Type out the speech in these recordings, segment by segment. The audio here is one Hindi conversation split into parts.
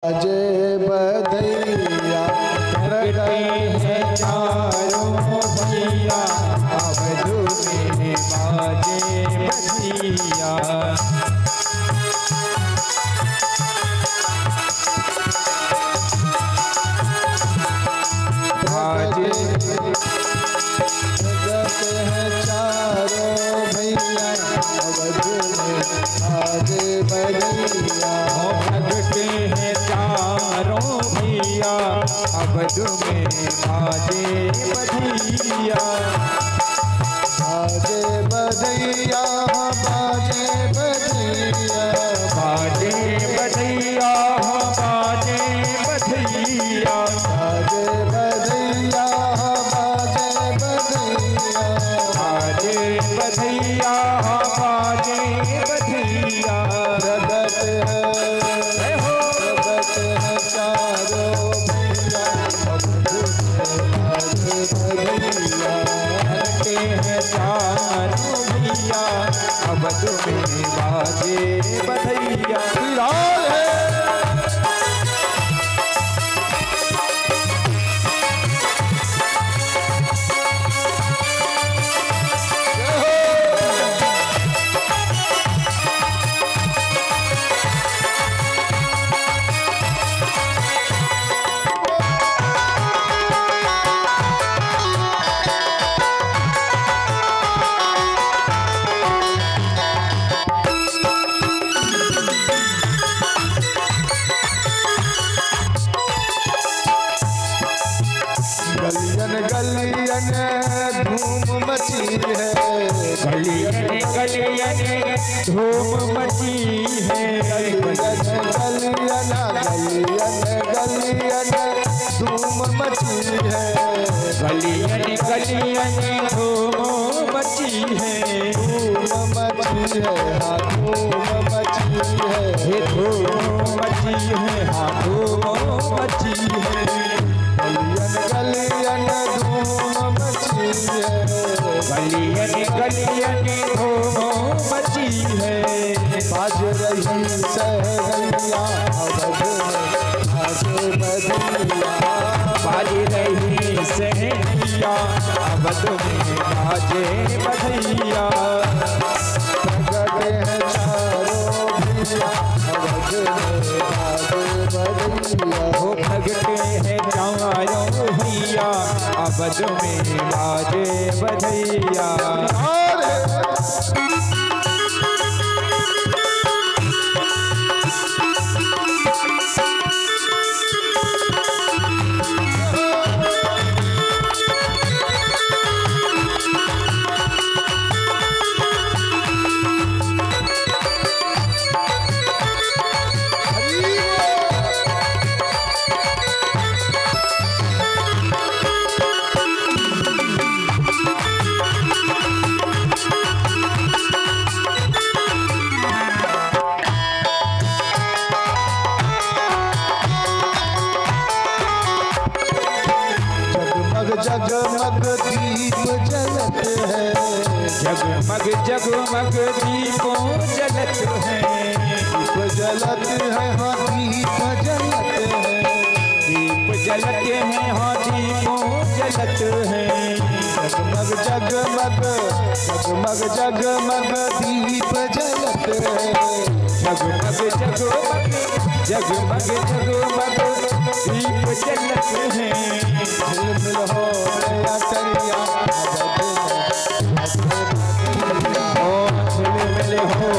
जय बधैया प्रगटे हैं चारों भैया, अवधू में बाजे बधिया। प्रगटे हैं चारों भैया, अवधू में बाजे बधैया। प्रगटे हैं चारों भैया, अवधू में बाजे बधिया। बाजे बधैया बाजे बधैया, बाजे बधिया बाजे बधिया। बाजे बधैया बाजे बधैया, बाजे बधिया बाजे बधिया। प्रगट है चारों भैया, अवधू में बाजे बधैया। प्रगटे हैं चारों भैया, अवधू में बाजे बधिया। लाल है गलियन गलियन धूम मची है, गलियन गलियन धूम मची है। गलियन गलियन गलियन धूम मची है। गलियन गलियन धूम मची है। धूम मची है, हाँ धूम मची है। हे धूम मची है, हाँ धूम मची है। गलियन गलियन धूम मची है। गलियन गलियन धूम मची है। बाज रही सहरिया अवध में बाजे बधिया। बाज रही सहरिया अवध में बाजे बधिया। प्रगटे हैं चारों भैया, अवध में बाजे बधिया। हो प्रगटे हैं चारों भैया, अवध में बाजे बधिया। जगमग दीप जलत है, जगमग जगमग दीपों जलत है। दीप जलत है, हाँ दीप जलत है। दीप जलत है, हाँ दीपों जलत है। जगमग जगमग जगमग जगमग दीप जलत है। जगमग जगमग जगमग जगमग दीप जलत है। झिलमिल हो गया करिया झिलमिल हो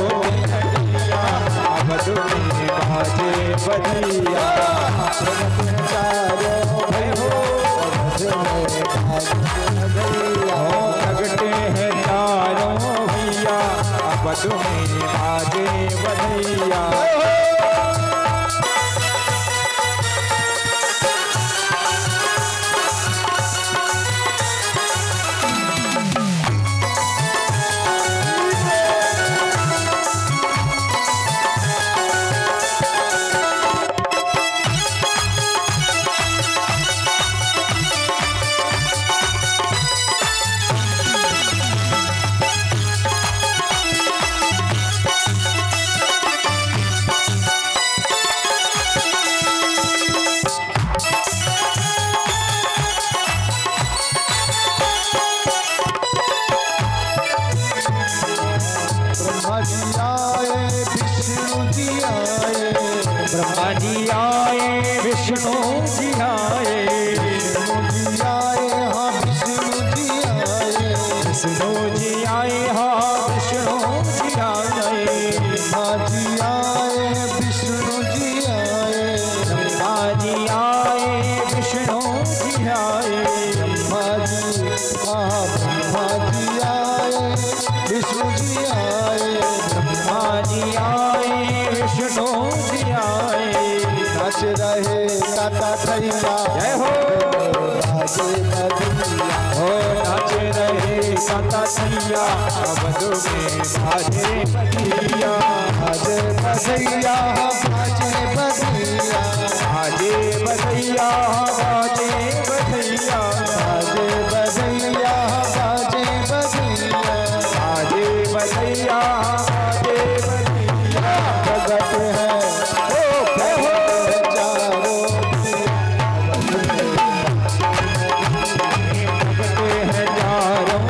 अवध में बाजे बधिया। चारों भयो अवध में बाजे बधिया। प्रगटे हैं चारों भैया, अवध में बाजे बधिया। जी आए विष्णु जी आए, आए हाँ विष्णु जी आए, विष्णु जी आए हाँ विष्णु जी आए, ब्रह्मा जी आए विष्णु जी आए, ब्रह्मा जी आए विष्णु जी आए, ब्रह्मा जी आए विष्णु जी आए, ब्रह्मा जी आए विष्णु जी आए। नाच रहे ताता थैया जय हो, बाजे बजैया, हो नाच रहे कांता सैया, अवध में बाजे बजैया, बाजे बजैया बाजे बजैया, बाजे बजैया, बाजे बजैया, बाजे बजैया बाजे बजैया, बाजे बजैया, बाजे बजैया। जगत है हो जय हो, चारों भगते हैं चारों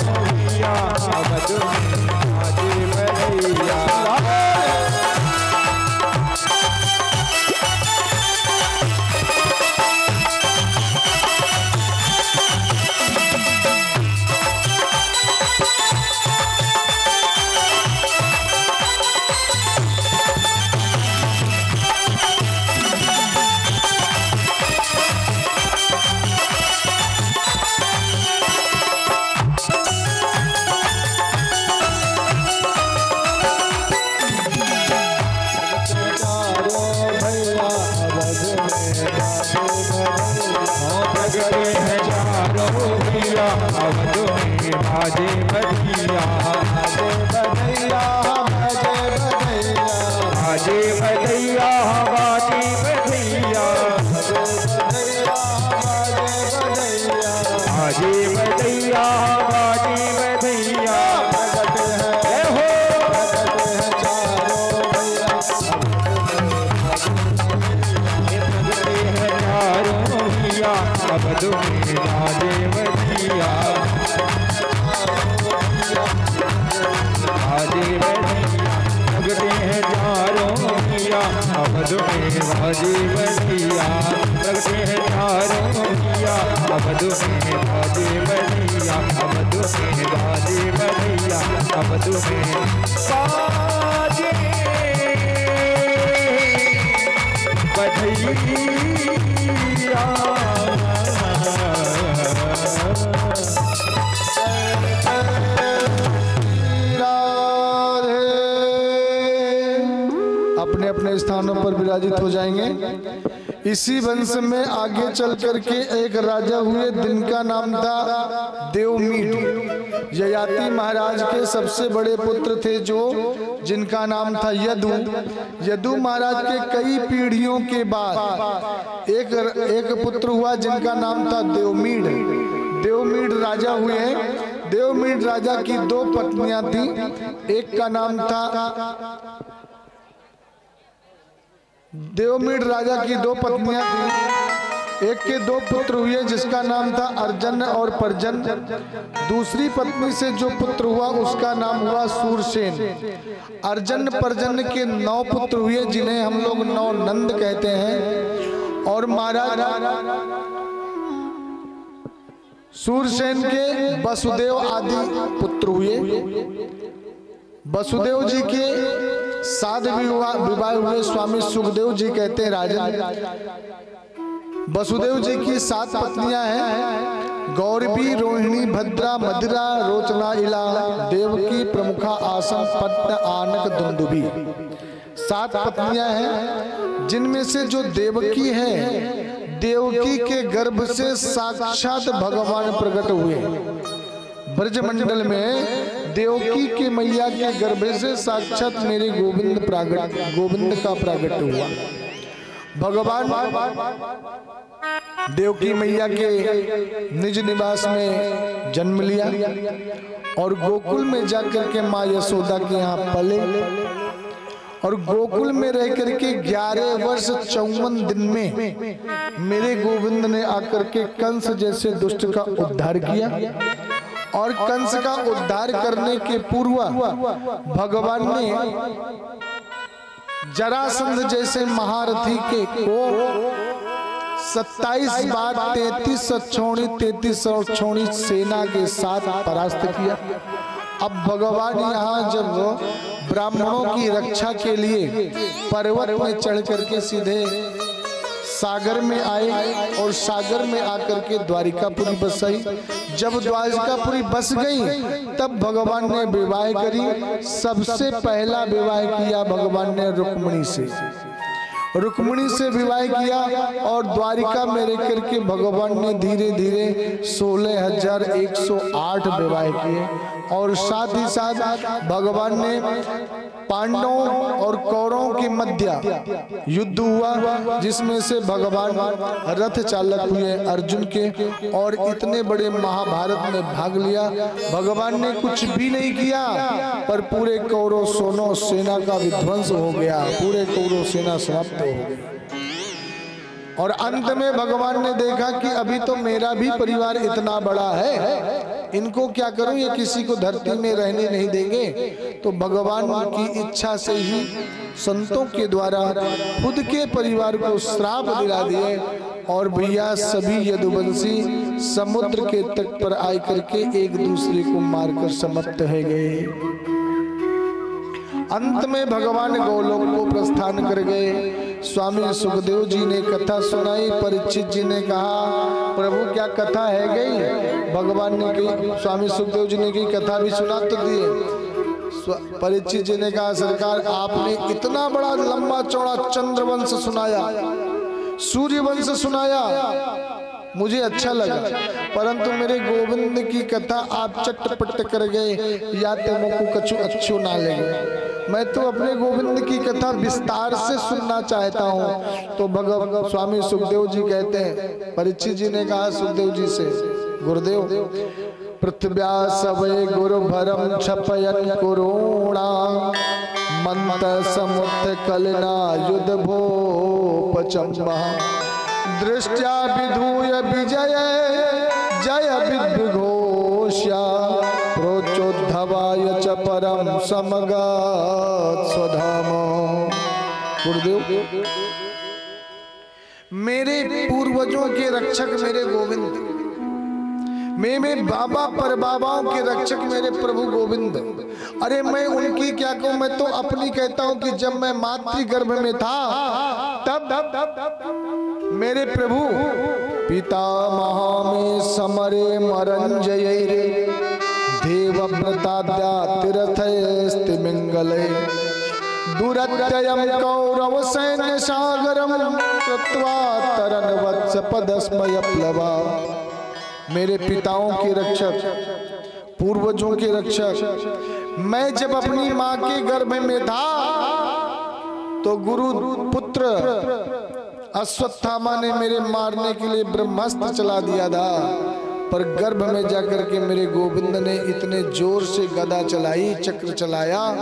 भैया, अवध में बाजे बजैया। बाजे बजैया बाजे बजैया बाजे बजैया, बाजे बजैया, बाजे बजैया, बाजे बजैया। जय हो, भगते हैं चारों भैया, अवध में बाजे बजैया, बाजे बजैया। भगते हैं चारों भैया, अवध में बाजे बजैया, भगते हैं चारों भैया, अवध में बाजे बजैया, अवध में बाजे बजैया, अवध में बाजे बजैया। अपने अपने स्थानों पर विराजित हो जाएंगे। इसी वंश में आगे चल करके एक राजा हुए जिनका नाम था देवमीढ़। ययाति महाराज के सबसे बड़े पुत्र थे जिनका नाम था यदु। यदु महाराज के कई पीढ़ियों के बाद एक पुत्र हुआ जिनका नाम था देवमीढ़। देवमीढ़ राजा हुए। देवमीढ़ राजा की दो पत्नियां थी। एक का नाम था देवमीढ़ राजा की दो पत्नियां थी। एक के दो पुत्र हुए जिसका नाम था अर्जन और परजन। दूसरी पत्नी से जो पुत्र हुआ उसका नाम हुआ सूरसेन। अर्जन परजन के 9 पुत्र हुए जिन्हें हम लोग 9 नंद कहते हैं। और महाराज सूरसेन के वसुदेव आदि पुत्र हुए। वसुदेव जी के 7 विवाह हुए। स्वामी सुखदेव जी कहते हैं राजन। वसुदेव जी की 7 पत्नियां हैं। गौरवी, रोहिणी, भद्रा, मदिरा, रोचना, इला, देवकी, प्रमुखा, आसन, पट्ट, आनक, दुंदुभी। 7 पत्नियां हैं जिनमें से जो देवकी है, देवकी के गर्भ से साक्षात भगवान प्रकट हुए। ब्रजमंडल में देवकी के मैया के गर्भ से साक्षात मेरे गोविंद का प्रागट हुआ। भगवान देवकी मैया के निज निवास में जन्म लिया और गोकुल में जाकर के माँ यशोदा के यहाँ पले। और गोकुल में रह करके 11 वर्ष 54 दिन में मेरे गोविंद ने आकर के कंस जैसे दुष्ट का उद्धार किया। और कंस का उद्धार करने के पूर्व भगवान ने जरासंध जैसे महारथी के को 27 बार 33 छोड़ी सेना के साथ परास्त किया। अब भगवान यहाँ जब ब्राह्मणों की रक्षा के लिए पर्वत में चढ़ करके सीधे सागर में आए और सागर में आकर के द्वारिकापुरी बसाई। जब द्वारिकापुरी बस गई तब भगवान ने विवाह करी। सबसे पहला विवाह किया भगवान ने रुक्मिणी से विवाह किया और द्वारिका में रह करके भगवान ने धीरे धीरे 16,108 विवाह किए। और साथ ही साथ भगवान ने पांडवों और कौरवों के मध्य युद्ध हुआ, जिसमें से भगवान रथ चालक हुए अर्जुन के, और इतने बड़े महाभारत में भाग लिया। भगवान ने कुछ भी नहीं किया पर पूरे कौरव सोनो सेना का विध्वंस हो गया, पूरे कौरव सेना समाप्त हो गई। और अंत में भगवान ने देखा कि अभी तो मेरा भी परिवार इतना बड़ा है, इनको क्या करूं, ये किसी को धरती में रहने नहीं देंगे। तो भगवान की इच्छा से ही संतों के द्वारा खुद के परिवार को श्राप दिला दिए और भैया सभी यदुवंशी समुद्र के तट पर आए करके एक दूसरे को मारकर समाप्त हो गए। अंत में भगवान गोलोक को प्रस्थान कर गए। स्वामी सुखदेव जी ने कथा सुनाई। परीक्षित जी ने कहा प्रभु क्या कथा है गई? भगवान ने कही, स्वामी सुखदेव जी ने कही कथा भी सुना तो दिए। परीक्षित जी ने कहा सरकार आपने इतना बड़ा लंबा चौड़ा चंद्रवंश सुनाया, सूर्यवंश सुनाया, मुझे अच्छा लगा, परंतु मेरे गोविंद की कथा आप चटपट कर गए, या तो मुझको कछु अच्छो ना लगे। मैं तो अपने गोविंद की कथा विस्तार से सुनना चाहता हूँ। तो भगवान स्वामी सुखदेव जी कहते हैं, परीक्षित जी ने कहा सुखदेव जी से, गुरुदेव पृथ्व्या सवै गुरु भरम छपयन कुरुणा मंत समुद्र कलना युद्ध भोपचम्बा दृष्टया विधूय विजय जय विद्घोष्या प्रोचोद्धवाय च परम समगात् स्वधाम। गुरुदेव मेरे पूर्वजों के रक्षक मेरे गोविंद, मेरे बाबा पर बाबाओं के रक्षक मेरे प्रभु गोविंद, अरे मैं उनकी क्या कहूं, मैं तो अपनी कहता हूं कि जब मैं मातृगर्भ में था तब मेरे प्रभु पितामह में समरे मरंजय रे देवव्रताद्या तीर्थस्ति मंगले दुरत्ययं कौरव सैन्य सागरम कृत्वा तरन वत्स पदस्मय प्लवा। मेरे पिताओं के रक्षक, पूर्वजों के रक्षक, मैं जब अपनी माँ के गर्भ में था तो गुरु पुत्र अश्वत्थामा ने मेरे मारने के लिए ब्रह्मास्त्र चला दिया था, पर गर्भ में जाकर के मेरे गोविंद ने इतने जोर से गदा चलाई, चक्र चलाया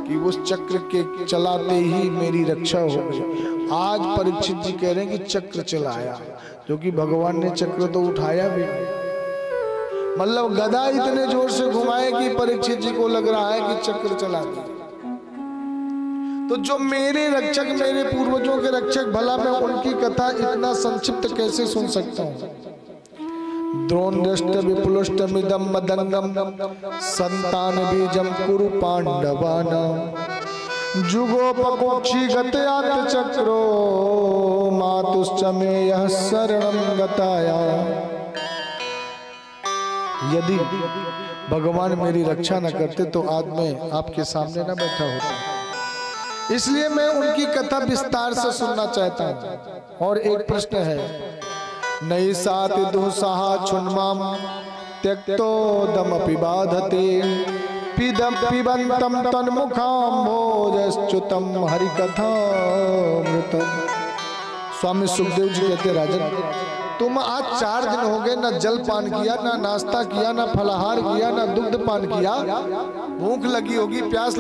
कि उस चक्र के चलाते ही मेरी रक्षा हो गई। आज परीक्षित जी कह रहे हैं कि चक्र चलाया, क्योंकि भगवान ने चक्र तो उठाया भी, मतलब गदा इतने जोर से घुमाए कि परीक्षित जी को लग रहा है कि चक्र चला दिया। तो जो मेरे रक्षक, मेरे पूर्वजों के रक्षक, भला मैं उनकी कथा इतना संक्षिप्त कैसे सुन सकता हूँ? द्रोणदृष्ट विपुलुष्टमिदं मदंगम संतान बीजम कुरु पांडवानां जुगोपकोक्षी गतयात चक्रो मातुश्च मे यः शरणं गताया। यदि भगवान मेरी रक्षा न करते तो आज मैं आपके सामने न बैठा होता। इसलिए मैं उनकी कथा विस्तार से सुनना चाहता हूँ। और एक प्रश्न है, नई सात दुस्साह छुन्माम त्यक्तोदमपि बाधते पिबंतम तन्मुखाम भोजश्च्युतम हरिकथामृतम। स्वामी सुखदेव जी कहते राजन, तुम आज 4 दिन हो गए, ना जल पान किया, ना नाश्ता किया, ना फलाहार किया, ना दुग्ध पान किया, भूख लगी होगी, प्यास